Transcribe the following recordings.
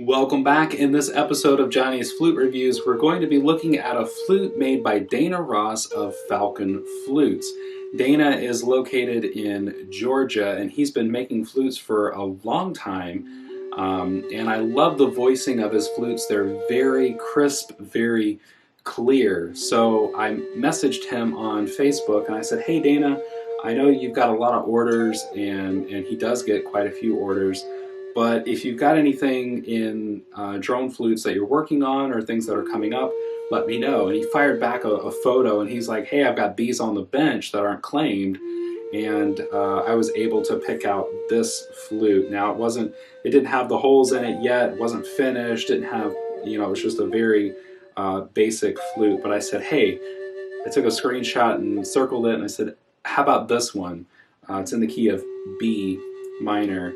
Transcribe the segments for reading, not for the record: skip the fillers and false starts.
Welcome back. In this episode of Johnny's Flute Reviews, we're going to be looking at a flute made by Dana Ross of Falcon Flutes. Dana is located in Georgia, and he's been making flutes for a long time. And I love the voicing of his flutes. They're very crisp, very clear. So I messaged him on Facebook and I said, "Hey Dana, I know you've got a lot of orders," and he does get quite a few orders. But if you've got anything in drone flutes that you're working on or things that are coming up, let me know. And he fired back a photo and he's like, "Hey, I've got these on the bench that aren't claimed." And I was able to pick out this flute. Now it didn't have the holes in it yet, it wasn't finished, didn't have, it was just a very basic flute. But I said, hey, I took a screenshot and circled it and I said, how about this one? It's in the key of B minor.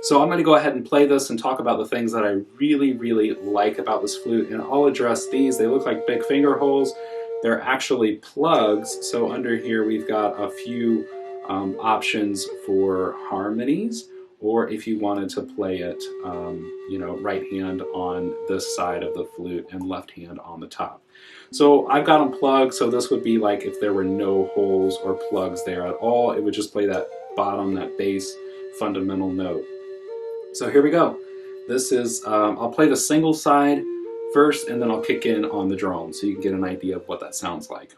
So I'm going to go ahead and play this and talk about the things that I really, really like about this flute, and I'll address these. They look like big finger holes. They're actually plugs, so under here we've got a few options for harmonies, or if you wanted to play it, right hand on this side of the flute and left hand on the top. So I've got them plugged, so this would be like if there were no holes or plugs there at all, it would just play that bottom, that bass fundamental note. So here we go. This is, I'll play the single side first and then I'll kick in on the drone so you can get an idea of what that sounds like.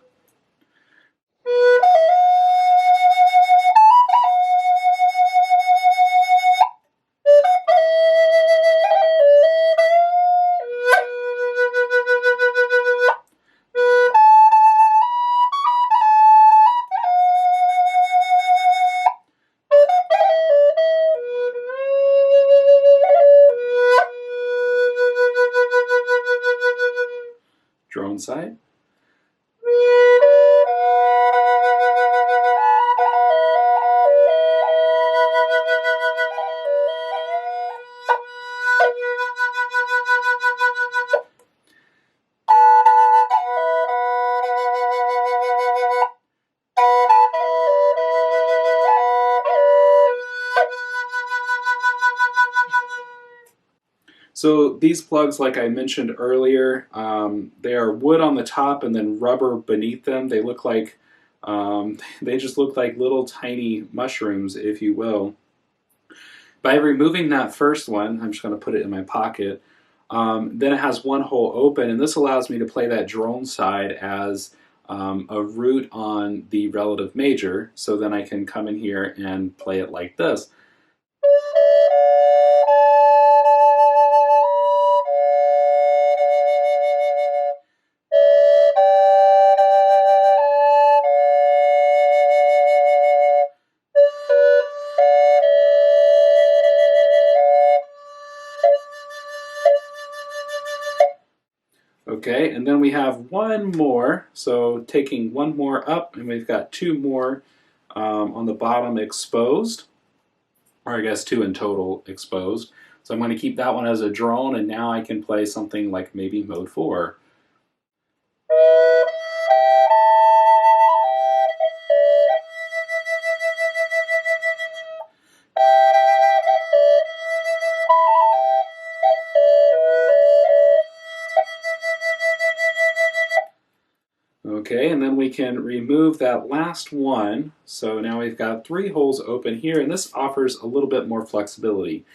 Drone side. So these plugs, like I mentioned earlier, they are wood on the top and then rubber beneath them. They look like, they just look like little tiny mushrooms, if you will. By removing that first one, I'm just going to put it in my pocket, then it has one hole open, and this allows me to play that drone side as a root on the relative major, so then I can come in here and play it like this. Okay, and then we have one more, so taking one more up, and we've got two more on the bottom exposed, or I guess two in total exposed. So I'm going to keep that one as a drone, and now I can play something like maybe mode 4. Okay, and then we can remove that last one. So now we've got 3 holes open here, and this offers a little bit more flexibility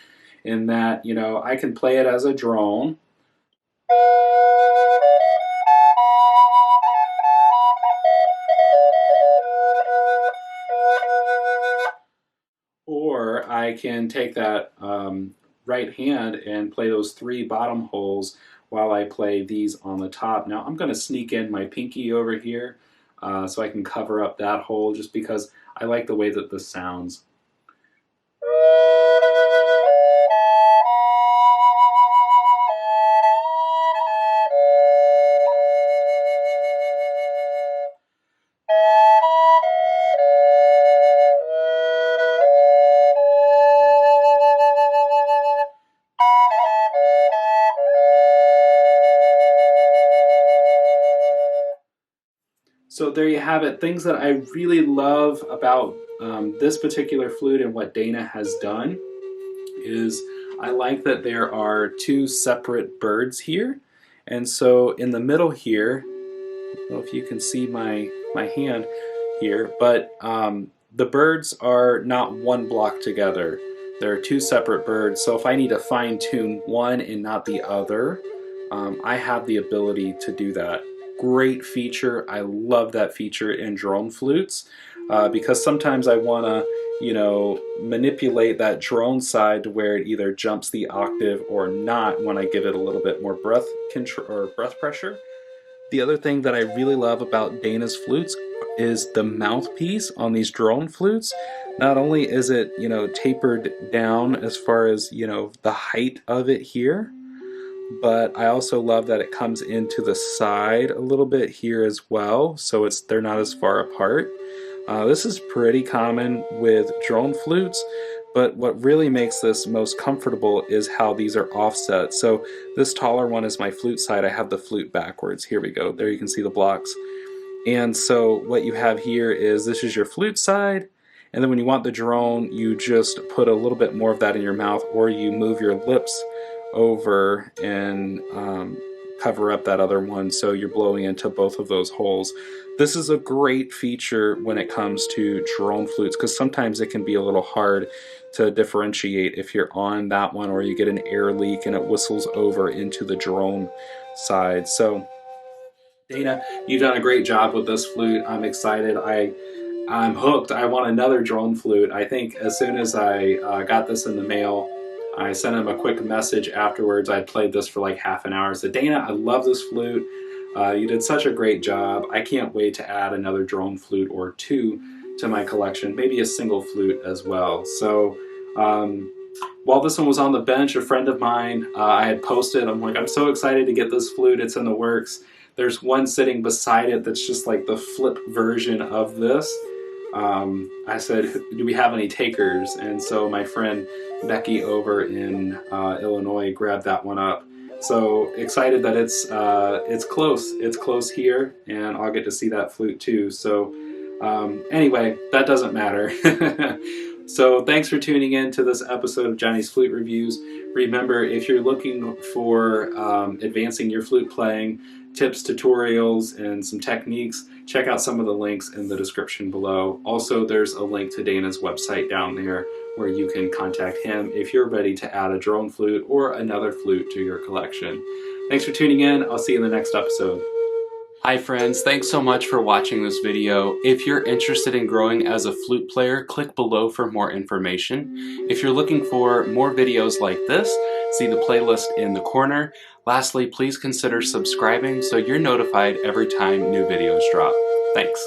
in that, I can play it as a drone. Or I can take that right hand and play those 3 bottom holes while I play these on the top. Now I'm going to sneak in my pinky over here so I can cover up that hole, just because I like the way that this sounds. So there you have it. Things that I really love about this particular flute and what Dana has done is I like that there are two separate birds here. And so in the middle here, I don't know if you can see my hand here, but the birds are not one block together. There are two separate birds, so if I need to fine tune one and not the other, I have the ability to do that. Great feature. I love that feature in drone flutes because sometimes I want to, you know, manipulate that drone side to where it either jumps the octave or not when I give it a little bit more breath control or breath pressure. The other thing that I really love about Dana's flutes is the mouthpiece on these drone flutes. Not only is it, you know, tapered down as far as, you know, the height of it here, but I also love that it comes into the side a little bit here as well, so they're not as far apart. This is pretty common with drone flutes, but what really makes this most comfortable is how these are offset. So this taller one is my flute side. I have the flute backwards. Here we go. There you can see the blocks. And so what you have here is this is your flute side, and then when you want the drone, you just put a little bit more of that in your mouth, or you move your lips over and cover up that other one so you're blowing into both of those holes. This is a great feature when it comes to drone flutes because sometimes it can be a little hard to differentiate if you're on that one or you get an air leak and it whistles over into the drone side. So Dana, you've done a great job with this flute. I'm excited. I'm hooked. I want another drone flute. I think as soon as I got this in the mail, I sent him a quick message afterwards. I played this for like half an hour. I said, Dana, I love this flute. You did such a great job. I can't wait to add another drone flute or two to my collection, maybe a single flute as well. So while this one was on the bench, a friend of mine, I had posted, I'm like, I'm so excited to get this flute. It's in the works. There's one sitting beside it that's just like the flip version of this. I said, do we have any takers? And so my friend Becky over in Illinois grabbed that one up. So excited that it's close. It's close here, and I'll get to see that flute too. So anyway, that doesn't matter. So thanks for tuning in to this episode of Jonny's Flute Reviews. Remember, if you're looking for advancing your flute playing, tips, tutorials, and some techniques, check out some of the links in the description below. Also, there's a link to Dana's website down there where you can contact him if you're ready to add a drone flute or another flute to your collection. Thanks for tuning in. I'll see you in the next episode. Hi friends, thanks so much for watching this video. If you're interested in growing as a flute player, click below for more information. If you're looking for more videos like this, see the playlist in the corner. Lastly, please consider subscribing so you're notified every time new videos drop. Thanks.